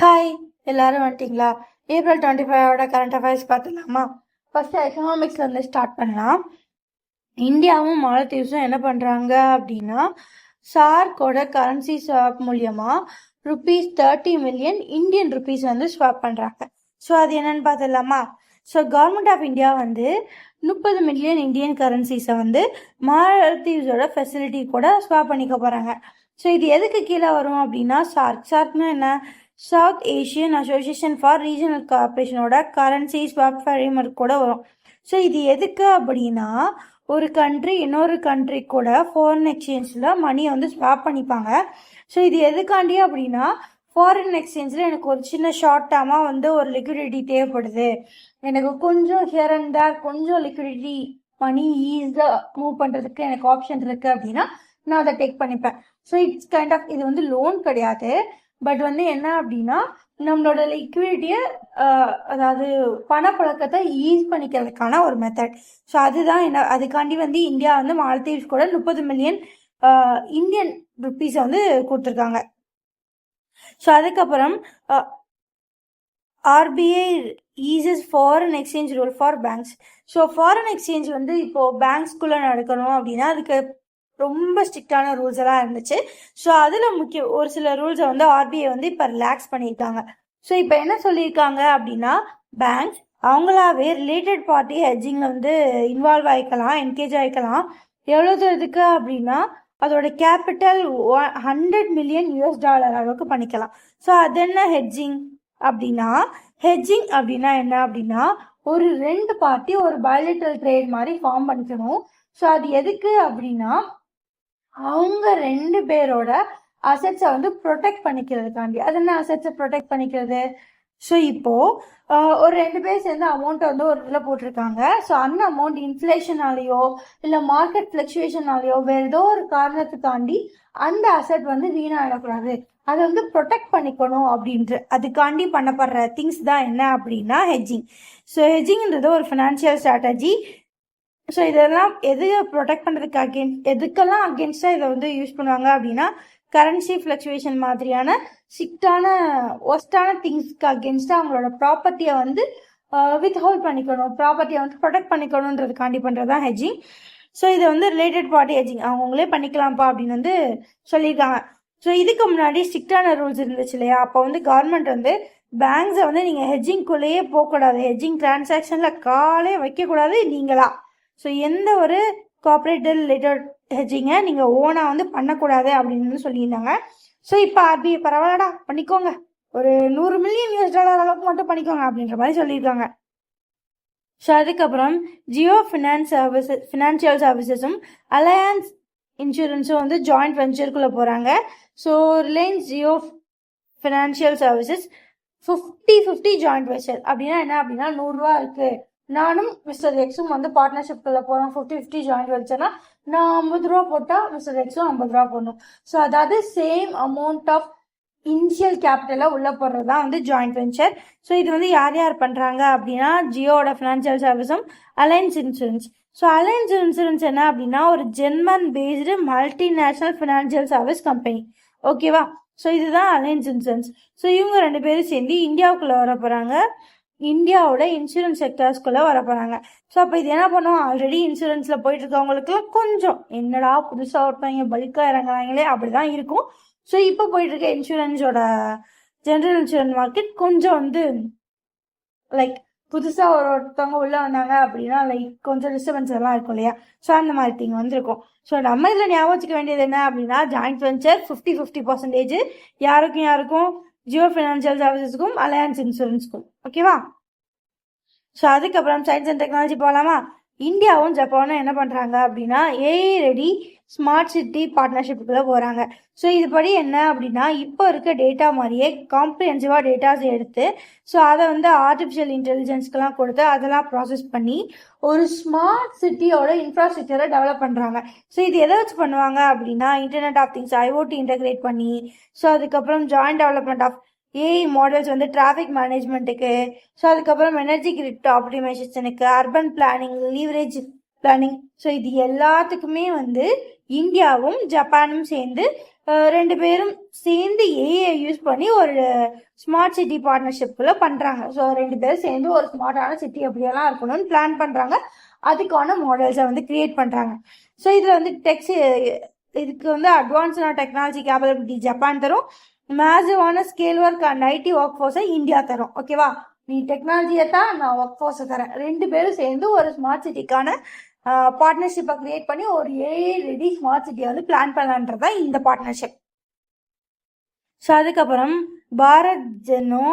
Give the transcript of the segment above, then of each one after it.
Hi, எல்லாரும் வந்துட்டீங்களா? April 25 current affairs பார்த்துலாமா? ஃபர்ஸ்ட் எக்கனாமிக்ஸ்ல இருந்து ஸ்டார்ட் பண்ணலாம். இந்தியாவும் மாலத்தீவ்ஸும் என்ன பண்றாங்க அப்படின்னா, சார்க்கோட கரன்சி ஸ்வாப் மூலியமா ₹30 மில்லியன் இந்தியன் ருபீஸ் வந்து ஸ்வாப் பண்றாங்க. ஸோ அது என்னன்னு பார்த்துடலாமா? ஸோ கவர்மெண்ட் ஆஃப் இந்தியா வந்து 30 மில்லியன் இந்தியன் கரன்சிஸை வந்து மாலத்தீவ்ஸோட ஃபெசிலிட்டி கூட ஸ்வாப் பண்ணிக்க போறாங்க. ஸோ இது எதுக்கு கீழே வரும் அப்படின்னா, சார்க்னா என்ன? South Asian Association for Regional கோஆப்ரேஷனோட கரன்சி ஸ்வாப் ஃப்ரேம்வொர்க் கூட வரும். ஸோ இது எதுக்கு அப்படின்னா, ஒரு கண்ட்ரி இன்னொரு கண்ட்ரி கூட ஃபாரின் எக்ஸ்சேஞ்சில் மணியை வந்து ஸ்வாப் பண்ணிப்பாங்க. ஸோ இது எதுக்காண்டி அப்படின்னா, ஃபாரின் எக்ஸ்சேஞ்சில் எனக்கு ஒரு சின்ன ஷார்ட் டேர்மாக வந்து ஒரு லிக்விடிட்டி தேவைப்படுது, எனக்கு கொஞ்சம் ஹியர் அண்ட் தேர் கொஞ்சம் லிக்விடிட்டி மணி ஈஸியாக மூவ் பண்ணுறதுக்கு எனக்கு ஆப்ஷன் இருக்குது அப்படின்னா நான் அதை டேக் பண்ணிப்பேன். ஸோ இட்ஸ் கைண்ட் ஆஃப் இது வந்து லோன் கிடையாது, பட் வந்து என்ன அப்படின்னா நம்மளோட லிக்விடிட்டியை அதாவது பணப்பழக்கத்தை ஈஸ் பண்ணிக்கிறதுக்கான ஒரு மெத்தட். ஸோ அதுதான் என்ன, அதுக்காண்டி வந்து இந்தியா வந்து மாலத்தீவ்ஸ் கூட 30 மில்லியன் இந்தியன் ருபீஸை வந்து கொடுத்துருக்காங்க. ஸோ அதுக்கப்புறம் RBI eases foreign exchange rule for banks. So foreign exchange வந்து இப்போது பேங்க்ஸ்குள்ளே நடக்கணும் அப்படின்னா அதுக்கு ரொம்ப ஸ்ட்ரிக்டான ரூல்ஸ் எல்லாம் இருந்துச்சு. ஸோ அதில் ஒரு சில ரூல்ஸை வந்து ஆர்பிஐ வந்து இப்போ ரிலாக்ஸ் பண்ணியிருக்காங்க. ஸோ இப்போ என்ன சொல்லியிருக்காங்க அப்படின்னா, பேங்க்ஸ் அவங்களாவே ரிலேட்டட் பார்ட்டி ஹெட்ஜிங்கில் வந்து இன்வால்வ் ஆகிக்கலாம், என்கேஜ் ஆகிக்கலாம். எவ்வளோ தூரத்துக்கு அப்படின்னா அதோட கேபிட்டல் $100 மில்லியன் அளவுக்கு பண்ணிக்கலாம். ஸோ அது என்ன ஹெட்ஜிங் அப்படின்னா, ஹெட்ஜிங் அப்படின்னா என்ன அப்படின்னா, ஒரு ரெண்டு பார்ட்டி ஒரு பைலேட்டரல் ட்ரேட் மாதிரி ஃபார்ம் பண்ணிக்கணும். ஸோ அது எதுக்கு அப்படின்னா அவங்க ரெண்டு பேரோட அசெட்ஸை வந்து ப்ரொடெக்ட் பண்ணிக்கிறதுக்காண்டி. அது என்ன அசெட்ஸை ப்ரொடெக்ட் பண்ணிக்கிறது? ஸோ இப்போ ஒரு ரெண்டு பேர் சேர்ந்து அமௌண்ட்டை வந்து ஒரு இதில் போட்டிருக்காங்க. ஸோ அந்த அமௌண்ட் இன்ஃப்ளேஷனாலேயோ இல்லை மார்க்கெட் ஃப்ளக்சுவேஷனாலேயோ வேறு ஏதோ ஒரு காரணத்துக்காண்டி அந்த அசெட் வந்து வீணாகிடக்கூடாது, அதை வந்து ப்ரொடெக்ட் பண்ணிக்கணும் அப்படின்ட்டு அதுக்காண்டி பண்ணப்படுற திங்ஸ் தான் என்ன அப்படின்னா ஹெட்ஜிங். ஸோ ஹெட்ஜிங்ன்றது ஒரு ஃபினான்ஷியல் ஸ்ட்ராட்டஜி. ஸோ இதெல்லாம் எது ப்ரொடெக்ட் பண்ணுறதுக்கு எதுக்கெல்லாம் அகேன்ஸ்டாக இதை வந்து யூஸ் பண்ணுவாங்க அப்படின்னா, கரன்சி ஃப்ளக்சுவேஷன் மாதிரியான ஸ்ட்ரிக்டான ஒஸ்டான திங்ஸ்க்கு அகேன்ஸ்டாக அவங்களோட ப்ராப்பர்ட்டியை வந்து வித் ஹோல்ட் பண்ணிக்கணும், ப்ராப்பர்ட்டியை வந்து ப்ரொடெக்ட் பண்ணிக்கணுன்றதுக்காண்டி பண்ணுறது தான் ஹெட்ஜிங். ஸோ இதை வந்து ரிலேட்டட் பார்ட்டி ஹெட்ஜிங் அவங்களே பண்ணிக்கலாம்ப்பா அப்படின்னு வந்து சொல்லியிருக்காங்க. ஸோ இதுக்கு முன்னாடி ஸ்ட்ரிக்டான ரூல்ஸ் இருந்துச்சு இல்லையா, அப்போ வந்து கவர்மெண்ட் வந்து பேங்க்ஸை வந்து நீங்கள் ஹெட்ஜிங்குள்ளேயே போகக்கூடாது, ஹெட்ஜிங் டிரான்சாக்ஷனில் காலே வைக்கக்கூடாது நீங்களா. ஸோ எந்த ஒரு கோஆப்ரேட்டிவ் ரிலேட்டட் ஹெட்ஜிங்கை நீங்கள் ஓனாக வந்து பண்ணக்கூடாது அப்படின்னு சொல்லியிருந்தாங்க. ஸோ இப்போ ஆர்பிஐ பரவாயில்லடா பண்ணிக்கோங்க, ஒரு $100 மில்லியன் அளவுக்கு மட்டும் பண்ணிக்கோங்க அப்படின்ற மாதிரி சொல்லியிருக்காங்க. ஸோ அதுக்கப்புறம் ஜியோ ஃபினான்ஷியல் சர்வீசஸும் அலையன்ஸ் இன்சூரன்ஸும் வந்து ஜாயிண்ட் வெஞ்சருக்குள்ளே போகிறாங்க. So Reliance Jio financial services 50-50 joint venture. அப்படின்னா என்ன அப்படின்னா, $100 இருக்குது, நானும் மிஸ்டர் எக்ஸும் வந்து பார்ட்னர்ஷிப்குள்ள போகிறோம், 50-50 ஜாயிண்ட் வெஞ்சர்னா நான் $50 போட்டால் மிஸ்டர் எக்ஸும் $50 போடணும். ஸோ அதாவது சேம் அமௌண்ட் ஆஃப் இனிஷியல் கேபிட்டலாக உள்ள போடுறது தான் வந்து ஜாயிண்ட் வெஞ்சர். ஸோ இது வந்து யார் யார் பண்ணுறாங்க அப்படின்னா, ஜியோட ஃபினான்ஷியல் சர்வீஸும் Allianz insurance. So Allianz insurance என்ன அப்படின்னா ஒரு German based multinational financial service company, ஓகேவா. ஸோ இதுதான் அலையன்ஸ் இன்சூரன்ஸ். ஸோ இவங்க ரெண்டு பேரும் சேர்ந்து இந்தியாவுக்குள்ளே வர போகிறாங்க, இந்தியாவோட இன்சூரன்ஸ் செக்டர்ஸ்குள்ளே வர போகிறாங்க. ஸோ அப்போ இது என்ன பண்ணுவோம், ஆல்ரெடி இன்சூரன்ஸில் போயிட்டு இருக்கவங்களுக்குலாம் கொஞ்சம் என்னடா புதுசாக ஒருத்தவங்க பல்காக இறங்குறாங்களே அப்படி தான் இருக்கும். ஸோ இப்போ போயிட்டு இருக்க இன்சூரன்ஸோட ஜென்ரல் இன்சூரன்ஸ் மார்க்கெட் கொஞ்சம் வந்து லைக் புதுசாக ஒருத்தவங்க உள்ளே வந்தாங்க அப்படின்னா லைக் கொஞ்சம் டிஸ்டர்பன்ஸ் எல்லாம் இருக்கும் இல்லையா. ஸோ அந்த மாதிரி திங் வந்துருக்கும். ஸோ நம்ம இதில் ஞாபகம் வச்சுக்க வேண்டியது என்ன அப்படின்னா, ஜாயிண்ட் வெஞ்சர் 50-50% யாருக்கும் ஜியோ ஃபினான்ஷியல் சர்வீசஸ்க்கும் அலையன்ஸ் இன்சூரன்ஸ்க்கும், ஓகேவா. ஸோ அதுக்கப்புறம் சயின்ஸ் அண்ட் டெக்னாலஜி போகலாமா. இந்தியாவும் ஜப்பானும் என்ன பண்ணுறாங்க அப்படின்னா ஏஐ ரெடி ஸ்மார்ட் சிட்டி பார்ட்னர்ஷிப்புக்குள்ளே போகிறாங்க. ஸோ இதுபடி என்ன அப்படின்னா, இப்போ இருக்க டேட்டா மாதிரியே காம்ப்ரிஹென்சிவாக டேட்டாஸ் எடுத்து ஸோ அதை வந்து ஆர்டிஃபிஷியல் இன்டெலிஜென்ஸ்க்கெலாம் கொடுத்து அதெல்லாம் ப்ராசஸ் பண்ணி ஒரு ஸ்மார்ட் சிட்டியோட இன்ஃப்ராஸ்ட்ரக்சரை டெவலப் பண்ணுறாங்க. ஸோ இது எதை வச்சு பண்ணுவாங்க அப்படின்னா, internet of things IoT integrate பண்ணி, ஸோ அதுக்கப்புறம் joint development of AI models வந்து டிராஃபிக் மேனேஜ்மெண்ட்டுக்கு, ஸோ அதுக்கப்புறம் எனர்ஜி கிரிட் ஆப்டிமைசேஷனுக்கு, urban planning, leverage planning. So இது எல்லாத்துக்குமே வந்து இந்தியாவும் ஜப்பானும் சேர்ந்து 2 பேரும் சேர்ந்து ஏஐ யூஸ் பண்ணி ஒரு ஸ்மார்ட் சிட்டி பார்ட்னர்ஷிப்குள்ள பண்றாங்க. ஸோ 2 பேரும் சேர்ந்து ஒரு ஸ்மார்ட்டான சிட்டி அப்படியெல்லாம் இருக்கணும்னு பிளான் பண்றாங்க. அதுக்கான மாடல்ஸை வந்து கிரியேட் பண்றாங்க. ஸோ இதுல வந்து இதுக்கு வந்து அட்வான்ஸான டெக்னாலஜி கேப்பபிலிட்டி ஜப்பான் தரும், மேசிவான scale work and IT work ஃபோர்ஸை இந்தியா தரும். ஓகேவா, நீ டெக்னாலஜியை தான், நான் ஒர்க் ஃபோர்ஸை தரேன். 2 பேரும் சேர்ந்து ஒரு ஸ்மார்ட் சிட்டிக்கான பார்ட்னர்ஷிப்பை கிரியேட் பண்ணி ஒரு ஏஐ ரெடி ஸ்மார்ட் சிட்டியை வந்து பிளான் பண்ணலான்றதா இந்த பார்ட்னர்ஷிப். ஸோ அதுக்கப்புறம் பாரத் ஜென்னோ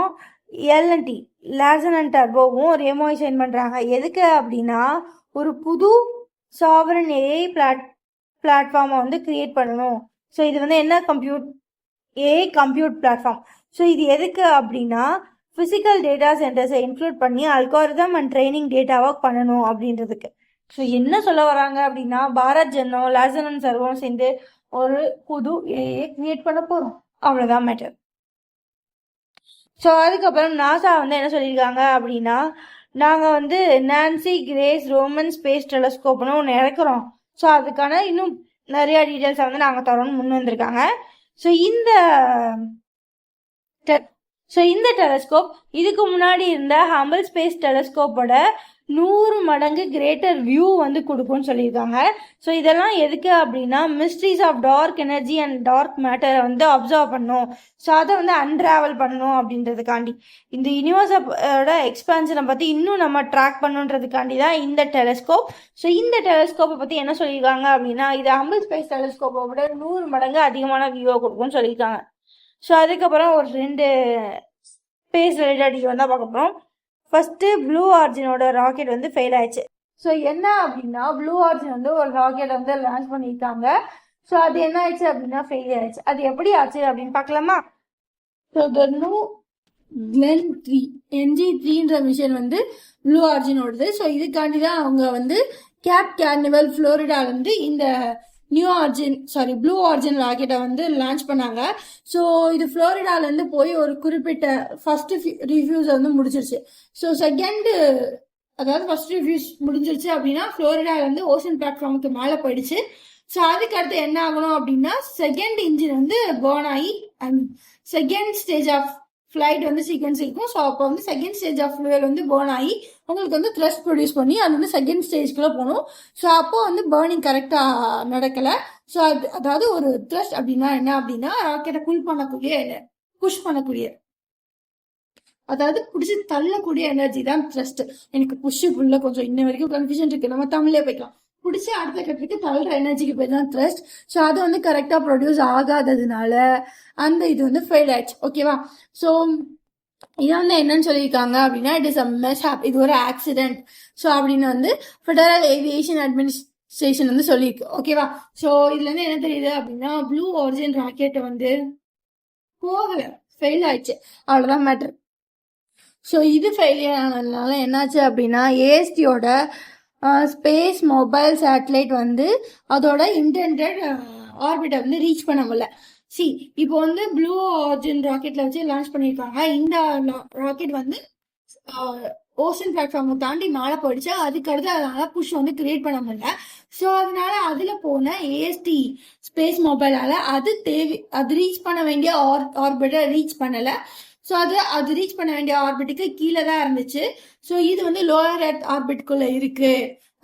எல்என்டி லார்சன் அண்ட் டர்போவும் ஒரு எம்ஓஐ சைன் பண்ணுறாங்க. எதுக்கு அப்படின்னா ஒரு புது சாவரன் ஏஐ பிளாட்ஃபார்மை வந்து கிரியேட் பண்ணணும். ஸோ இது வந்து என்ன ஏஐ கம்ப்யூட் பிளாட்ஃபார்ம். ஸோ இது எதுக்கு அப்படின்னா ஃபிசிக்கல் டேட்டா சென்டர்ஸை இன்க்ளூட் பண்ணி algorithm and training data work பண்ணணும் அப்படின்றதுக்கு. ஸோ என்ன சொல்ல வராங்க அப்படின்னா பாரத் ஜென்னோ லார்சன் அண்ட் டர்போவும் சேர்ந்து ஒரு புது ஏஐ கிரியேட் பண்ண போகிறோம், அவ்வளோதான் மேட்டர். ஸோ அதுக்கப்புறம் நாசா வந்து என்ன சொல்லியிருக்காங்க அப்படின்னா நாங்கள் வந்து நான்சி கிரேஸ் ரோமன் ஸ்பேஸ் டெலஸ்கோப்னு ஒன்று இறக்குறோம். ஸோ அதுக்கான இன்னும் நிறைய டீட்டெயில்ஸை வந்து நாங்கள் தரோன்னு முன் வந்திருக்காங்க. ஸோ இந்த டெலஸ்கோப் இதுக்கு முன்னாடி இருந்த ஹம்பிள் ஸ்பேஸ் டெலஸ்கோப்போட 100 மடங்கு கிரேட்டர் வியூ வந்து கொடுக்கும்னு சொல்லியிருக்காங்க. ஸோ இதெல்லாம் எதுக்கு அப்படின்னா mysteries of dark energy and dark மேட்டரை வந்து அப்சர்வ் பண்ணணும். ஸோ அதை வந்து அன்ட்ராவல் பண்ணணும் அப்படின்றதுக்காண்டி, இந்த யூனிவர்ஸோட எக்ஸ்பான்ஷனை பற்றி இன்னும் நம்ம ட்ராக் பண்ணுன்றதுக்காண்டி தான் இந்த டெலஸ்கோப். ஸோ இந்த டெலஸ்கோப்பை பற்றி என்ன சொல்லியிருக்காங்க அப்படின்னா இது ஹம்பிள் ஸ்பேஸ் டெலஸ்கோப்பை விட 100 மடங்கு அதிகமான வியூவை கொடுக்கும்னு சொல்லியிருக்காங்க. ஸோ அதுக்கப்புறம் ஒரு 2 ஸ்பேஸ் ரிலேட்டட் தான் பார்க்க போகிறோம். ஃபர்ஸ்ட்டு ப்ளூ ஆரிஜினோட ராக்கெட் வந்து ஃபெயில் ஆயிடுச்சு. ஸோ என்ன அப்படின்னா ப்ளூ ஆரிஜின் வந்து ஒரு ராக்கெட் வந்து லான்ச் பண்ணியிருக்காங்க. ஸோ அது என்ன ஆயிடுச்சு அப்படின்னா ஃபெயில் ஆயிடுச்சு. அது எப்படி ஆச்சு அப்படின்னு பார்க்கலாமா? ஸோ த நியூ கிளென் 3 NG3ன்ற மிஷன் வந்து ப்ளூ ஆரிஜினோடது. ஸோ இதுக்காண்டி தான் அவங்க வந்து கேப் கேர்னிவல் ஃப்ளோரிடாலேருந்து இந்த ப்ளூ ஆரிஜின் ராக்கெட்டை வந்து லான்ச் பண்ணாங்க. ஸோ இது ஃப்ளோரிடாலேருந்து போய் ஒரு குறிப்பிட்ட ஃபர்ஸ்ட் ரிவ்யூஸ் வந்து முடிச்சிருச்சு. ஸோ ஃபர்ஸ்ட் ரிவ்யூஸ் முடிஞ்சிருச்சு அப்படின்னா ஃப்ளோரிடாலேருந்து ஓஷன் பிளாட்ஃபார்முக்கு மேலே போயிடுச்சு. ஸோ அதுக்கு அடுத்து என்ன ஆகணும் அப்படின்னா செகண்ட் இன்ஜின் வந்து பர்ன் ஆகி and second stage of flight வந்து சீக்வன்ஸ் இருக்கும். ஸோ அப்போ வந்து செகண்ட் ஸ்டேஜ் ஆஃப் ஃப்ளூயல் வந்து பர்ன் ஆகி உங்களுக்கு வந்து த்ரஸ்ட் ப்ரொடியூஸ் பண்ணி அது வந்து செகண்ட் ஸ்டேஜ்குள்ளே போகணும். ஸோ அப்போ வந்து பர்னிங் கரெக்டாக நடக்கலை. ஸோ அதாவது ஒரு த்ரஸ்ட் அப்படின்னா என்ன அப்படின்னா ராக்கெட்டை புஷ் பண்ணக்கூடிய அதாவது பிடிச்சி தள்ளக்கூடிய எனர்ஜி தான் த்ரஸ்ட். எனக்கு புஷ்ஷுக்குள்ள கொஞ்சம் இன்ன வரைக்கும் கன்ஃபியூஷன் இருக்கு, நம்ம தமிழ்லேயே போய்க்கலாம். பிடிச்சி அடுத்த கட்டத்துக்கு தள்ளுற எனர்ஜிக்கு பேர் தான் த்ரஸ்ட். ஸோ அது வந்து கரெக்டாக ப்ரொடியூஸ் ஆகாததுனால அந்த இது வந்து ஃபெயில் ஆயிடுச்சு. ஓகேவா? ஸோ இதை வந்து என்னன்னு சொல்லியிருக்காங்க அப்படின்னா இட் இஸ் அ மிஸ்ஹேப், இது ஒரு ஆக்சிடென்ட். ஸோ அப்படின்னு வந்து ஃபெடரல் ஏவியேஷன் அட்மினிஸ்ட்ரேஷன் வந்து சொல்லியிருக்கு. ஓகேவா? ஸோ இதுல இருந்து என்ன தெரியுது அப்படின்னா ப்ளூ ஆரிஜின் ராக்கெட் வந்து போகல, ஃபெயில் ஆயிடுச்சு, அவ்வளோதான் மேட்ரு. ஸோ இது ஃபெயிலியர் ஆனதுனால என்னாச்சு அப்படின்னா ஏஎஸ்டியோட ஸ்பேஸ் மொபைல் சேட்டலைட் வந்து அதோட இன்டென்டட் ஆர்பிட்டை வந்து ரீச் பண்ண முடியல. இப்போ வந்து ப்ளூ ஆரிஜின் ராக்கெட்ல வச்சு லான்ச் பண்ணியிருக்காங்க. இந்த ராக்கெட் வந்து ஓஷன் பிளாட்ஃபார்மை தாண்டி மேலே போயிடுச்சு. அதுக்கு அடுத்து அதனால புஷ் வந்து கிரியேட் பண்ண முடியல. ஸோ அதனால அதுல போன ஏஎஸ்டி ஸ்பேஸ் மொபைலால அது ரீச் பண்ண வேண்டிய ஆர்பிட்டை ரீச் பண்ணல. ஸோ அது ரீச் பண்ண வேண்டிய ஆர்பிட்டுக்கு கீழே தான் இருந்துச்சு. ஸோ இது வந்து லோயர் எர்த் ஆர்பிட்குள்ள இருக்கு,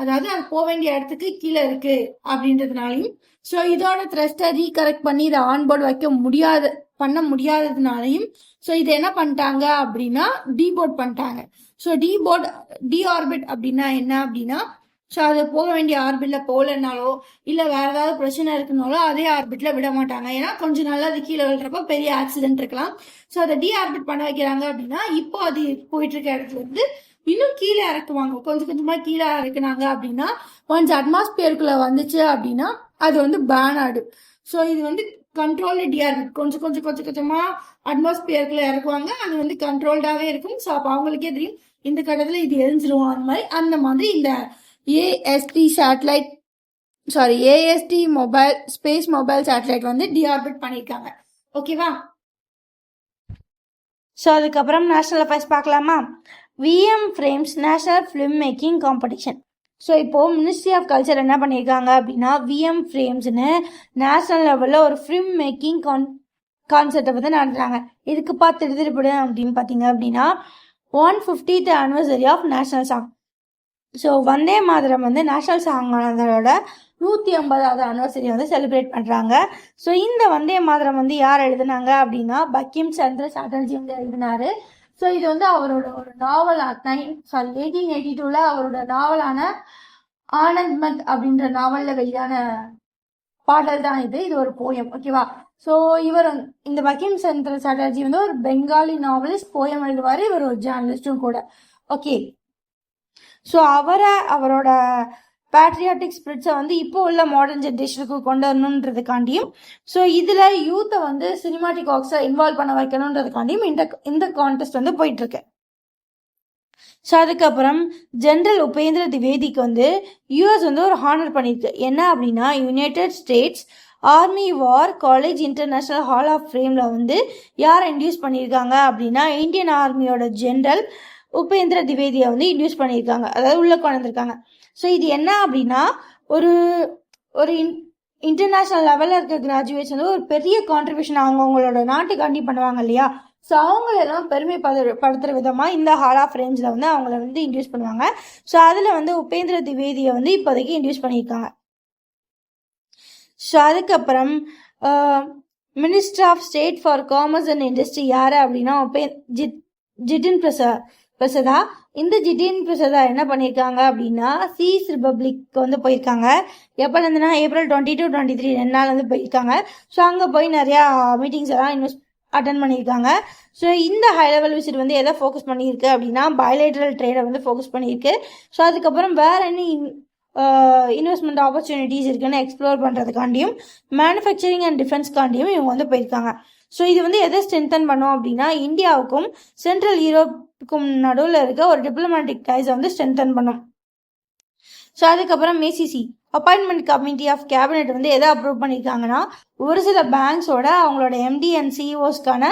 அதாவது அது போக வேண்டிய இடத்துக்கு கீழே இருக்கு அப்படின்றதுனாலையும், ஸோ இதோட த்ரஸ்ட்டை ரீகரெக்ட் பண்ணி இதை ஆன்போர்ட் பண்ண முடியாததுனாலையும் ஸோ இதை என்ன பண்ணிட்டாங்க அப்படின்னா டீபோர்ட் பண்ணிட்டாங்க. ஸோ டி ஆர்பிட் அப்படின்னா என்ன அப்படின்னா ஸோ அது போக வேண்டிய ஆர்பிட்ல போகலனாலோ இல்லை வேற ஏதாவது பிரச்சனை இருக்குனாலோ அதே ஆர்பிட்ல விட மாட்டாங்க. ஏன்னா கொஞ்சம் நாள் அது கீழே விழுறப்ப பெரிய ஆக்சிடென்ட் இருக்கலாம். ஸோ அதை டி ஆர்பிட் பண்ண வைக்கிறாங்க அப்படின்னா இப்போ அது போயிட்டு இருக்க இடத்துல இருந்து இன்னும் கீழே இறக்குவாங்க. கொஞ்சம் கொஞ்சமா கீழே இறக்குனாங்க அப்படின்னா கொஞ்சம் அட்மாஸ்பியருக்குள்ள வந்துச்சு அப்படின்னா அது வந்து பேன் ஆடும். ஸோ இது வந்து கண்ட்ரோல்டு டிஆர்பிட் கொஞ்சம் கொஞ்சமா அட்மாஸ்பியருக்குள்ள இறக்குவாங்க. அது வந்து கண்ட்ரோல்டாவே இருக்கும். ஸோ அப்போ அவங்களுக்கே தெரியும் இந்த கட்டத்துல இது எரிஞ்சிரும். அந்த மாதிரி இந்த AST mobile space mobile satellite வந்து டிஆர்பிட் பண்ணியிருக்காங்க. ஓகேவா? ஸோ அதுக்கப்புறம் நேஷனல் அஃபேர்ஸ் பார்க்கலாமா? VM frames national film making competition. So இப்போது மினிஸ்ட்ரி ஆஃப் கல்ச்சர் என்ன பண்ணியிருக்காங்க அப்படின்னா விஎம் ஃப்ரேம்ஸ்னு நேஷனல் லெவலில் ஒரு ஃபிலிம் மேக்கிங் கான்செப்டை வந்து நடத்துகிறாங்க. இதுக்குப்பா திருதிருப்படும் அப்படின்னு பார்த்தீங்க அப்படின்னா 150th anniversary of national song. So Vande Mataram வந்து நேஷனல் சாங் ஆனதோட 150வது anniversary வந்து செலிப்ரேட் பண்ணுறாங்க. ஸோ இந்த வந்தே மாதரம் வந்து யார் எழுதுனாங்க அப்படின்னா பங்கிம் சந்திர சாட்டர்ஜி வந்து எழுதினாரு. ஸோ இது வந்து அவரோட ஒரு நாவல் 1882 அவரோட நாவலான ஆனந்த் மத் அப்படின்ற நாவலில் வெளியான பாடல் தான் இது. இது ஒரு போயம், ஓகேவா? ஸோ இவர் இந்த பங்கிம் சந்திர சாட்டர்ஜி வந்து ஒரு பெங்காலி நாவலிஸ்ட், போயம் எழுதுவார். இவர் ஒரு ஜேர்னலிஸ்டும் கூட, ஓகே. ஸோ அவரோட பேட்ரியாட்டிக் ஸ்பிரிட்ஸை வந்து இப்போ உள்ள மாடர்ன் ஜென்ரேஷனுக்கு கொண்டு வரணுன்றதுக்காண்டியும், ஸோ இதில் யூத்தை வந்து சினிமாட்டிக் ஒர்க்ஸை இன்வால்வ் பண்ண வைக்கணுன்றதுக்காண்டியும் இந்த கான்டெஸ்ட் வந்து போயிட்டுருக்கு. ஸோ அதுக்கப்புறம் ஜென்ரல் உபேந்திர திவேதிக்கு வந்து யூஎஸ் வந்து ஒரு ஹானர் பண்ணியிருக்கு. என்ன அப்படின்னா United States Army War College International Hall of ஃபேமில் வந்து யாரை இன்டியூஸ் பண்ணியிருக்காங்க அப்படின்னா இந்தியன் ஆர்மியோட ஜென்ரல் உபேந்திர திவேதியை வந்து இன்டியூஸ் பண்ணியிருக்காங்க, அதாவது உள்ளே கொண்டு வந்திருக்காங்க. ஸோ இது என்ன அப்படின்னா ஒரு இன்டர்நேஷ்னல் லெவலில் இருக்க கிராஜுவேட்ஸ் வந்து ஒரு பெரிய கான்ட்ரிபியூஷன் அவங்களோட நாட்டுக்காண்டி பண்ணுவாங்க இல்லையா? ஸோ அவங்களெல்லாம் பெருமைப்படுத்துகிற விதமாக இந்த ஹால் ஆஃப் ஃப்ரேம்ஸில் வந்து அவங்கள வந்து இன்டியூஸ் பண்ணுவாங்க. ஸோ அதில் வந்து உபேந்திர திவேதியை வந்து இப்போதைக்கு இன்டியூஸ் பண்ணியிருக்காங்க. ஸோ அதுக்கப்புறம் minister of state for commerce and industry யார் அப்படின்னா ஜிதின் பிரசாதா. இந்த ஜிதின் பிரசாதா என்ன பண்ணியிருக்காங்க அப்படின்னா சீஸ் ரிபப்ளிக் வந்து போயிருக்காங்க. எப்போலேருந்துன்னா April 22, 23 2 நாள் வந்து போயிருக்காங்க. ஸோ அங்கே போய் நிறையா மீட்டிங்ஸ் எல்லாம் அட்டன் பண்ணியிருக்காங்க. ஸோ இந்த ஹை லெவல் விசிட் வந்து எதை ஃபோக்கஸ் பண்ணியிருக்கு அப்படின்னா பைலேட்ரல் ட்ரேடை வந்து ஃபோக்கஸ் பண்ணியிருக்கு. ஸோ அதுக்கப்புறம் வேறு என்ன இன்வெஸ்ட்மெண்ட் ஆப்பர்ச்சுனிட்டிஸ் இருக்குன்னு எக்ஸ்ப்ளோர் பண்ணுறதுக்காண்டியும் மேனுஃபேக்சரிங் அண்ட் டிஃபென்ஸ்காண்டியும் இவங்க வந்து போயிருக்காங்க. ஸோ இது வந்து எதை ஸ்ட்ரென்தன் பண்ணோம் அப்படின்னா இந்தியாவுக்கும் சென்ட்ரல் யூரோப்புக்கும் நடுவில் இருக்க ஒரு டிப்ளமேட்டிக் டைஸை வந்து ஸ்ட்ரென்தன் பண்ணும். ஸோ அதுக்கப்புறம் ACC appointment committee of cabinet வந்து எதை அப்ரூவ் பண்ணியிருக்காங்கன்னா ஒரு சில பேங்க்ஸோட அவங்களோட MD and CEOஸ்க்கான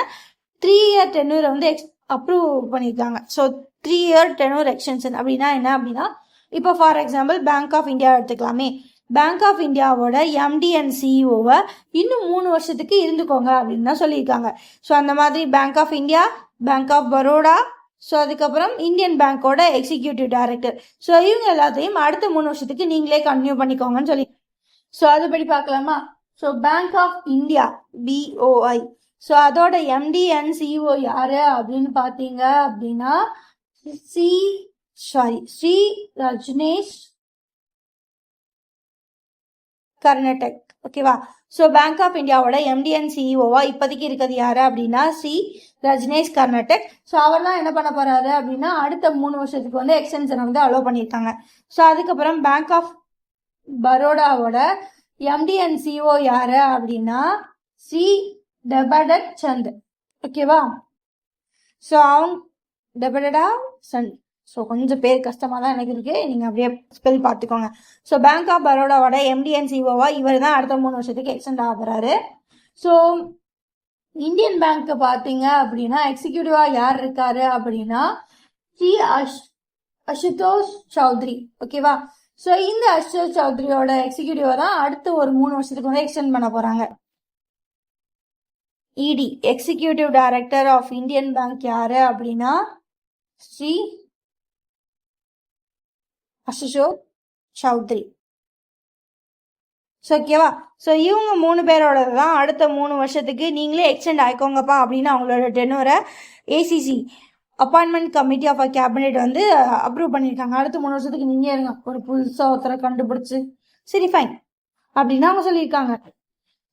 3-year tenure வந்து அப்ரூவ் பண்ணியிருக்காங்க. ஸோ 3-year tenure எக்ஸ்டென்ஷன் அப்படின்னா என்ன அப்படின்னா இப்போ for example Bank of India எடுத்துக்கலாமே. பேங்க் ஆஃப் இந்தியாவோட MD and CEOவை இன்னும் 3 வருஷத்துக்கு இருந்துக்கோங்க அப்படின்னு தான் சொல்லியிருக்காங்க. ஸோ அந்த மாதிரி bank of India, bank of Baroda, so அதுக்கப்புறம் இந்தியன் பேங்கோட எக்ஸிக்யூட்டிவ் டைரக்டர், ஸோ இவங்க எல்லாத்தையும் அடுத்த 3 வருஷத்துக்கு நீங்களே கன்டினியூ பண்ணிக்கோங்கன்னு சொல்லி. ஸோ அதுபடி பார்க்கலாமா? So bank of India BOI, so அதோட MD and CEO யாரு அப்படின்னு பார்த்தீங்க அப்படின்னா ஸ்ரீ ரஜ்னேஷ் கர்நாடக், ஓகேவா? ஸோ பேங்க் ஆஃப் இந்தியாவோட MD and CEOவா இப்போதைக்கு இருக்கிறது யாரு அப்படின்னா ஸ்ரீ ரஜ்னேஷ் கர்நாடக். ஸோ அவர்லாம் என்ன பண்ண போறாரு அப்படின்னா அடுத்த 3 வருஷத்துக்கு வந்து எக்ஸ்டென்ஷன் வந்து அலோவ் பண்ணியிருக்காங்க. ஸோ அதுக்கப்புறம் பேங்க் ஆஃப் பரோடாவோட MD and CEO யாரு அப்படின்னா ஸ்ரீ டெபடட் சந்த், ஓகேவா? ஸோ அவங்க டெபடடா சந்த், ஸோ கொஞ்சம் பேர் கஷ்டமாக தான் எனக்கு இருக்குது, நீங்கள் அப்படியே ஸ்பெல் பார்த்துக்கோங்க. ஸோ பேங்க் ஆஃப் பரோடாவோட MD and CEOவா இவர் தான் அடுத்த 3 வருஷத்துக்கு எக்ஸ்டெண்ட் ஆகிறாரு. ஸோ இந்தியன் பேங்க்கை பார்த்தீங்க அப்படின்னா எக்ஸிக்யூட்டிவாக யார் இருக்காரு அப்படின்னா ஸ்ரீ அசுதோஷ் சௌத்ரி, ஓகேவா? ஸோ இந்த அசுதோஷ் சௌத்ரியோட எக்ஸிக்யூட்டிவா தான் அடுத்த ஒரு 3 வருஷத்துக்கு வந்து எக்ஸ்டெண்ட் பண்ண போகிறாங்க. ED executive director of Indian bank யாரு அப்படின்னா ஸ்ரீ அசுதோஷ் சௌத்ரி, ஸோ ஓகேவா? ஸோ இவங்க 3 பேரோட தான் அடுத்த 3 வருஷத்துக்கு நீங்களே எக்ஸ்டெண்ட் ஆயிக்கோங்கப்பா அப்படின்னு அவங்களோட டெனூரை ACC appointment committee of cabinet வந்து அப்ரூவ் பண்ணியிருக்காங்க. அடுத்த 3 வருஷத்துக்கு நீங்கள் இருங்க, ஒரு புதுசாக ஒருத்தரை கண்டுபிடிச்சி சரி ஃபைன் அப்படின்னு அவங்க சொல்லியிருக்காங்க.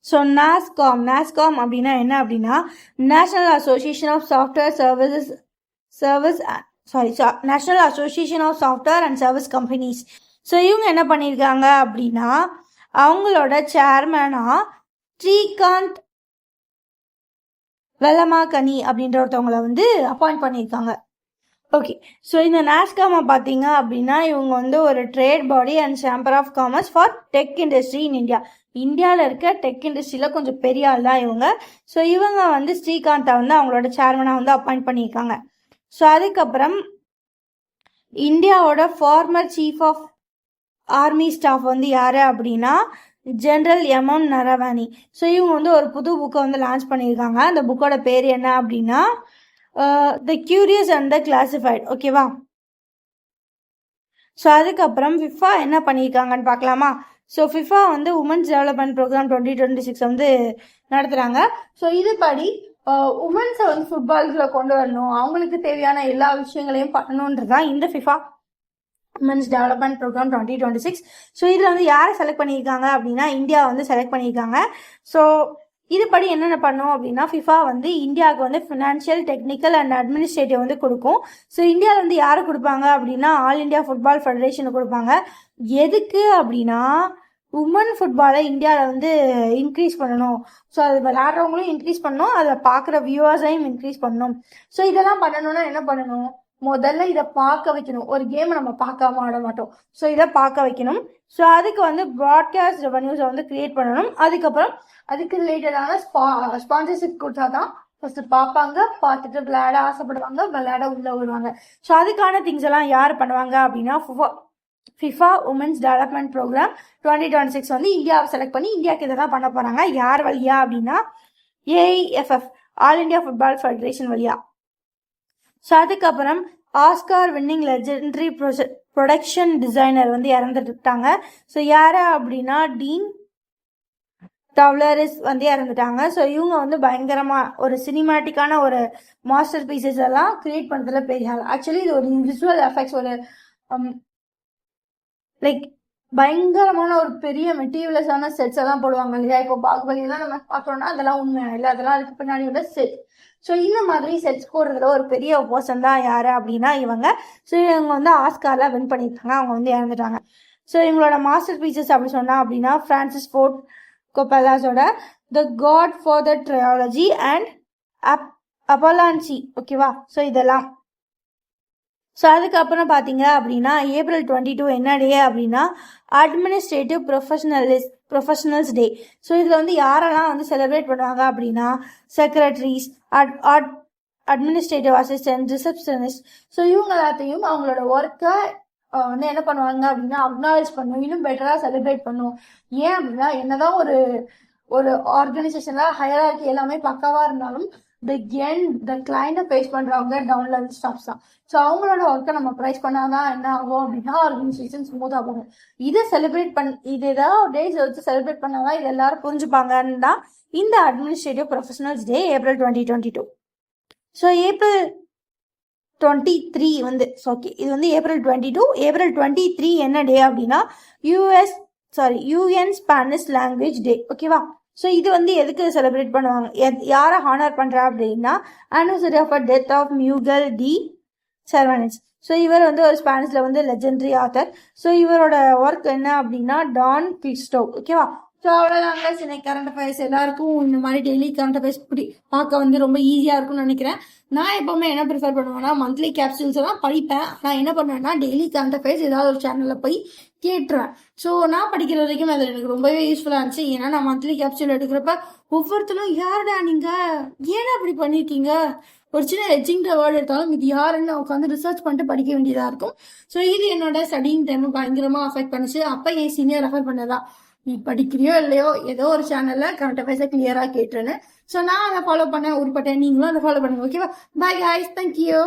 ஸோ NASSCOM அப்படின்னா என்ன அப்படின்னா national association of national association of software and service companies. So இவங்க என்ன பண்ணியிருக்காங்க அப்படின்னா அவங்களோட சேர்மனா ஸ்ரீகாந்த் வெல்லமாக்கனி அப்படின்ற ஒருத்தவங்களை வந்து அப்பாயிண்ட் பண்ணியிருக்காங்க. ஓகே, ஸோ இந்த NASSCOM பார்த்தீங்க அப்படின்னா இவங்க வந்து ஒரு trade body and chamber of commerce for tech industry in India. இந்தியாவில் இருக்க டெக் இண்டஸ்ட்ரியில் கொஞ்சம் பெரிய ஆள் தான் இவங்க. ஸோ இவங்க வந்து ஸ்ரீகாந்தை வந்து அவங்களோட சேர்மனாக வந்து அப்பாயிண்ட் பண்ணியிருக்காங்க. ஸோ அதுக்கப்புறம் இந்தியாவோட former chief of army staff வந்து யார் அப்படின்னா ஜென்ரல் எம்எம் நரவானி. ஸோ இவங்க வந்து ஒரு புது புக்கை வந்து லான்ச் பண்ணியிருக்காங்க. அந்த புக்கோட பேர் என்ன அப்படின்னா த கியூரியஸ் அண்ட் த கிளாசிஃபைட். ஓகேவா? ஸோ அதுக்கப்புறம் ஃபிஃபா என்ன பண்ணியிருக்காங்கன்னு பார்க்கலாமா? ஸோ ஃபிஃபா வந்து உமன்ஸ் டெவலப்மெண்ட் ப்ரோக்ராம் 2026 வந்து நடத்துகிறாங்க. ஸோ இதுபடி உமன்ஸை வந்து ஃபுட்பால்ஸில் கொண்டு வரணும், அவங்களுக்கு தேவையான எல்லா விஷயங்களையும் பண்ணணுன்றது தான் இந்த FIFA women's development programme 2026. So இதில் வந்து யாரை செலக்ட் பண்ணியிருக்காங்க அப்படின்னா இந்தியா வந்து செலக்ட் பண்ணியிருக்காங்க. ஸோ இதுபடி என்னென்ன பண்ணோம் அப்படின்னா ஃபிஃபா வந்து இந்தியாவுக்கு வந்து ஃபினான்ஷியல், டெக்னிக்கல் அண்ட் அட்மினிஸ்ட்ரேட்டிவ் வந்து கொடுக்கும். ஸோ இந்தியாவில் வந்து யாரை கொடுப்பாங்க அப்படின்னா ஆல் இண்டியா ஃபுட்பால் ஃபெடரேஷனை கொடுப்பாங்க. எதுக்கு அப்படின்னா உமன் ஃபுட்பாலை இந்தியாவில் வந்து இன்க்ரீஸ் பண்ணணும். ஸோ அது விளையாடுறவங்களும் இன்க்ரீஸ் பண்ணணும், அதை பார்க்குற வியூவர்ஸையும் இன்க்ரீஸ் பண்ணணும். ஸோ இதெல்லாம் பண்ணணும்னா என்ன பண்ணணும்? முதல்ல இதை பார்க்க வைக்கணும். ஒரு கேமை நம்ம பார்க்காம ஆட மாட்டோம். ஸோ இதை பார்க்க வைக்கணும். ஸோ அதுக்கு வந்து ப்ராட்காஸ்ட் ரெவன்யூஸை வந்து கிரியேட் பண்ணணும். அதுக்கப்புறம் அதுக்கு ரிலேட்டடான ஸ்பான்சர்ஷிப் கொடுத்தா தான் ஃபர்ஸ்ட் பார்ப்பாங்க, பார்த்துட்டு விளையாட ஆசைப்படுவாங்க, விளையாட உள்ள வருவாங்க. ஸோ அதுக்கான திங்ஸ் எல்லாம் யார் பண்ணுவாங்க அப்படின்னா ஃபிஃபா உமன்ஸ் டெவலப்மெண்ட் ப்ரோக்ராம் 2026 வந்து இந்தியாவை செலக்ட் பண்ணி இந்தியாவுக்கு இதெல்லாம் பண்ண போகிறாங்க. யார் வழியா அப்படின்னா AIFF, all India football federation வழியா. ஸோ அதுக்கப்புறம் Oscar winning legendary production designer வந்து இறந்துட்டாங்க. ஸோ யார் அப்படின்னா டீன் டவ்லரிஸ் வந்து இறந்துட்டாங்க. ஸோ இவங்க வந்து பயங்கரமாக ஒரு சினிமேட்டிக்கான ஒரு மாஸ்டர் பீசஸ் எல்லாம் கிரியேட் பண்ணுறதுல பெரிய ஆள். ஆக்சுவலி இது ஒரு விசுவல் எஃபெக்ட்ஸ், ஒரு லைக் பயங்கரமான ஒரு பெரிய மெட்டீரியலஸான செட்ஸ் எல்லாம் போடுவாங்க இல்லையா? இப்போ பாகுபலியெல்லாம் நம்ம பார்க்குறோம்னா அதெல்லாம் உண்மையா இல்லை, அதெல்லாம் அதுக்கு பின்னாடி உள்ள செட். ஸோ இந்த மாதிரி செட்ஸ் போடுறதுல ஒரு பெரிய பர்சன் தான் யார் அப்படின்னா இவங்க. ஸோ இவங்க வந்து ஆஸ்காரில் வின் பண்ணியிருக்காங்க, அவங்க வந்து இறந்துட்டாங்க. ஸோ இவங்களோட மாஸ்டர் பீசஸ் அப்படி சொன்னால் அப்படின்னா ஃப்ரான்சிஸ் ஃபோர்ட் கொப்பலாஸோட the Godfather trilogy and அப்பலான்சி. ஓகேவா? ஸோ இதெல்லாம். ஸோ அதுக்கப்புறம் பார்த்தீங்க அப்படின்னா April 22 என்ன டே அப்படின்னா அட்மினிஸ்ட்ரேட்டிவ் ப்ரொஃபஷனல்ஸ் டே. ஸோ இதில் வந்து யாரெல்லாம் வந்து செலிப்ரேட் பண்ணுவாங்க அப்படின்னா secretaries, administrative assistant, receptionist. So இவங்க எல்லாத்தையும் அவங்களோட ஒர்க்கை வந்து என்ன பண்ணுவாங்க அப்படின்னா அக்னாலேஜ் பண்ணும், இன்னும் பெட்டராக செலிப்ரேட் பண்ணும். ஏன் அப்படின்னா என்னதான் ஒரு ஆர்கனைசேஷனில் ஹையரார்கி எல்லாமே பக்காவாக இருந்தாலும் த கிளைண்ட்டை ஃபேஸ் பண்ணுறவங்க டவுன் லெவல் ஸ்டாஃப்ஸ் தான். ஸோ அவங்களோட ஒர்க்கை நம்ம ப்ரைஸ் பண்ணாதான் என்ன ஆகும் அப்படின்னா ஆர்கனைசேஷன் ஸ்மூத்தாக போகும். இதை செலிப்ரேட் இது ஏதாவது டேஸ் வச்சு செலிப்ரேட் பண்ணாதான் இது எல்லாரும் புரிஞ்சுப்பாங்கன்னு தான் இந்த அட்மினிஸ்ட்ரேட்டிவ் ப்ரொஃபஷனல்ஸ் டே April 2022. ஸோ April 23 வந்து ஓகே, இது வந்து April 22. April 23 என்ன டே அப்படின்னா UN ஸ்பானிஷ் லாங்குவேஜ் டே. ஓகேவா? ஸோ இது வந்து எதுக்கு செலிப்ரேட் பண்ணுவாங்க, யாரை ஹானர் பண்ணுறா அப்படின்னா anniversary of death of Miguel de Cervantes. So இவர் வந்து ஒரு ஸ்பானிஷில் வந்து லெஜெண்டரி ஆத்தர். ஸோ இவரோட ஒர்க் என்ன அப்படின்னா டான் கிறிஸ்டோ. ஓகேவா? ஸோ அவ்வளோதாங்க சின்ன கரண்ட் அஃபேர்ஸ். எல்லாருக்கும் இந்த மாதிரி டெய்லி கரண்ட் அஃபேர்ஸ் பார்க்க வந்து ரொம்ப ஈஸியாக இருக்கும்னு நினைக்கிறேன். நான் எப்போவுமே என்ன ப்ரிஃபர் பண்ணுவேன்னா மந்த்லி கேப்சூல்ஸ் எல்லாம் படிப்பேன். நான் என்ன பண்ணுவேன்னா டெய்லி கரண்ட் அஃபேர்ஸ் ஏதாவது ஒரு சேனலில் போய் கேட்டுருவேன். ஸோ நான் படிக்கிற வரைக்கும் அது எனக்கு ரொம்பவே யூஸ்ஃபுல்லாக இருந்துச்சு. ஏன்னா நான் மந்த்லி கேப்சூல் எடுக்கிறப்ப ஒவ்வொருத்தரும் யாருடா நீங்கள், ஏன்னா அப்படி பண்ணியிருக்கீங்க, ஒரு சின்ன எஜிங்கிற வேர்டு எடுத்தாலும் இது யாருன்னு உட்காந்து ரிசர்ச் பண்ணிட்டு படிக்க வேண்டியதாக இருக்கும். ஸோ இது என்னோட ஸ்டடிங் டைம் பயங்கரமாக அஃபெக்ட் பண்ணிச்சு. அப்போ என் சீனியர் ரெஃபர் பண்ணதான், நீ படிக்கிறியோ இல்லையோ ஏதோ ஒரு சேனலில் கரண்ட் அஃபேர்ஸை கிளியராக கேட்டுருன்னு. ஸோ நான் அதை ஃபாலோ பண்ண உருப்பட்டேன், நீங்களும் அதை ஃபாலோ பண்ணுங்க. ஓகேவா? Bye guys, thank you.